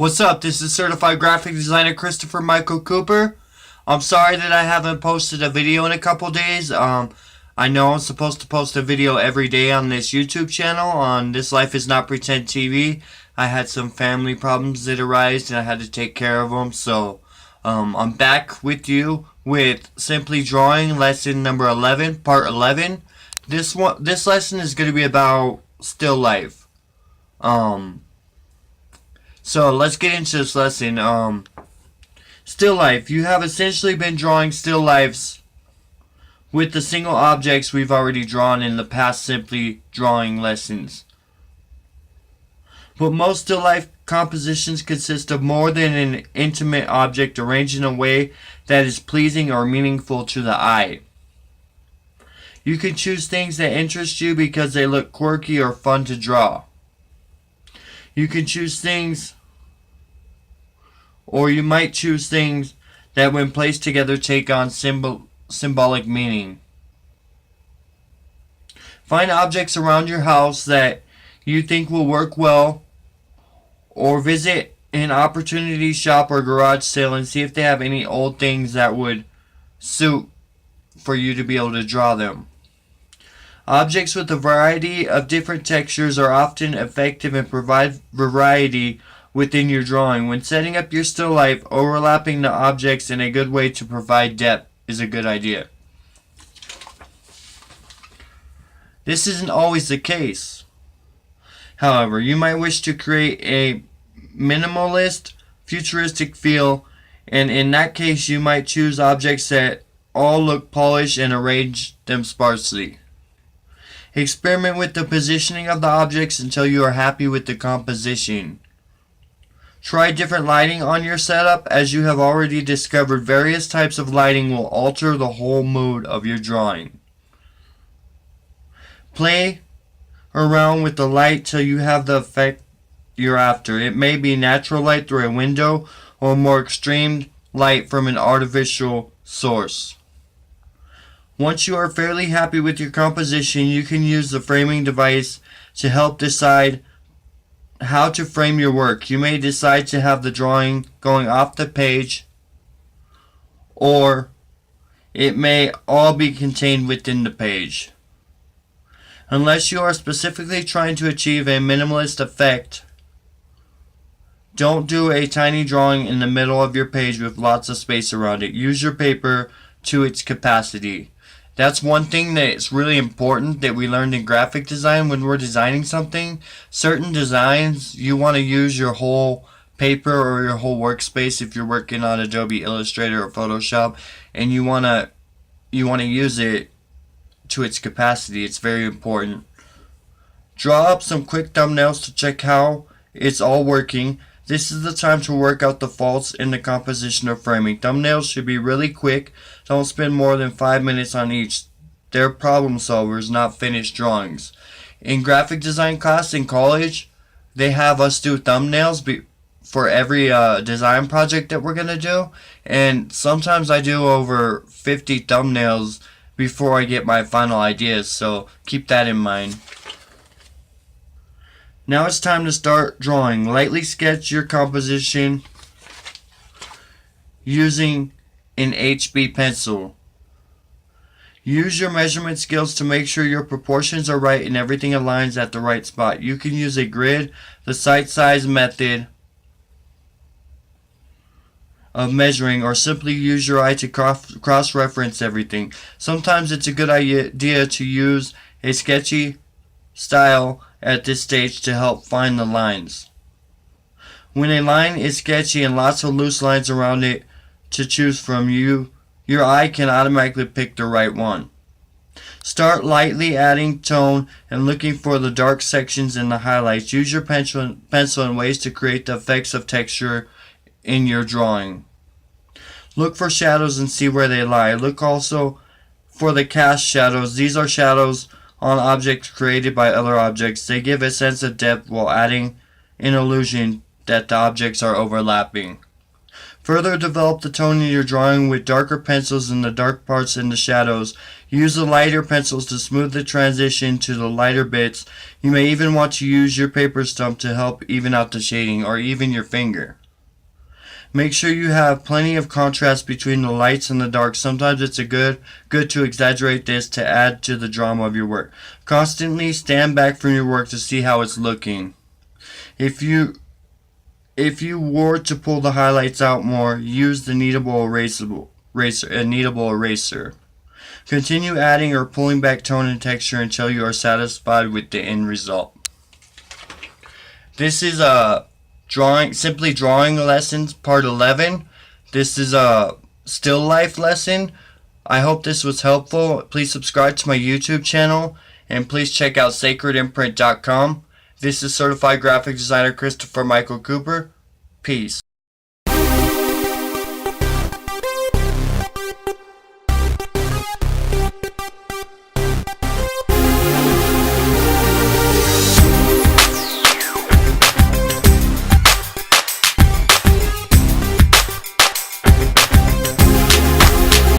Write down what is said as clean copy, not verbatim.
What's up? This is certified graphic designer Christopher Michael Cooper. I'm sorry that I haven't posted a video in a couple days. I know I'm supposed to post a video every day on this YouTube channel on This Life Is Not Pretend TV. I had some family problems that arose and I had to take care of them. So I'm back with you with Simply Drawing lesson number 11, part 11. This lesson is going to be about still life. So let's get into this lesson. Still life. You have essentially been drawing still lifes with the single objects we've already drawn in the past simply drawing lessons. But most still life compositions consist of more than an intimate object arranged in a way that is pleasing or meaningful to the eye. You can choose things that interest you because they look quirky or fun to draw. You can choose things, or you might choose things that when placed together take on symbolic meaning. Find objects around your house that you think will work well, or visit an opportunity shop or garage sale and see if they have any old things that would suit for you to be able to draw them. Objects with a variety of different textures are often effective and provide variety within your drawing. When setting up your still life, overlapping the objects in a good way to provide depth is a good idea. This isn't always the case. However, you might wish to create a minimalist, futuristic feel, and in that case you might choose objects that all look polished and arrange them sparsely. Experiment with the positioning of the objects until you are happy with the composition. Try different lighting on your setup. As you have already discovered, various types of lighting will alter the whole mood of your drawing. Play around with the light till you have the effect you're after. It may be natural light through a window or more extreme light from an artificial source. Once you are fairly happy with your composition, you can use the framing device to help decide how to frame your work. You may decide to have the drawing going off the page, or it may all be contained within the page. Unless you are specifically trying to achieve a minimalist effect, don't do a tiny drawing in the middle of your page with lots of space around it. Use your paper to its capacity. That's one thing that's really important that we learned in graphic design when we're designing something. Certain designs, you want to use your whole paper or your whole workspace if you're working on Adobe Illustrator or Photoshop, and you want to use it to its capacity. It's very important. Draw up some quick thumbnails to check how it's all working. This is the time to work out the faults in the composition or framing. Thumbnails should be really quick. Don't spend more than 5 minutes on each. They're problem solvers, not finished drawings. In graphic design class in college, they have us do thumbnails for every design project that we're going to do. And sometimes I do over 50 thumbnails before I get my final ideas. So keep that in mind. Now it's time to start drawing. Lightly sketch your composition using an HB pencil. Use your measurement skills to make sure your proportions are right and everything aligns at the right spot. You can use a grid, the site size method of measuring, or simply use your eye to cross-reference everything. Sometimes it's a good idea to use a sketchy style at this stage to help find the lines. When a line is sketchy and lots of loose lines around it to choose from, your eye can automatically pick the right one. Start lightly adding tone and looking for the dark sections and the highlights. Use your pencil in ways to create the effects of texture in your drawing. Look for shadows and see where they lie. Look also for the cast shadows. These are shadows on objects created by other objects. They give a sense of depth while adding an illusion that the objects are overlapping. Further develop the tone in your drawing with darker pencils in the dark parts and the shadows. Use the lighter pencils to smooth the transition to the lighter bits. You may even want to use your paper stump to help even out the shading, or even your finger. Make sure you have plenty of contrast between the lights and the darks. Sometimes it's good to exaggerate this to add to the drama of your work. Constantly stand back from your work to see how it's looking. If you were to pull the highlights out more, use the kneadable eraser. Continue adding or pulling back tone and texture until you are satisfied with the end result. This is a simply drawing lessons part 11. This is a still life lesson. I hope this was helpful. Please subscribe to my YouTube channel and please check out sacredimprint.com. This is certified graphic designer Christopher Michael Cooper. Peace.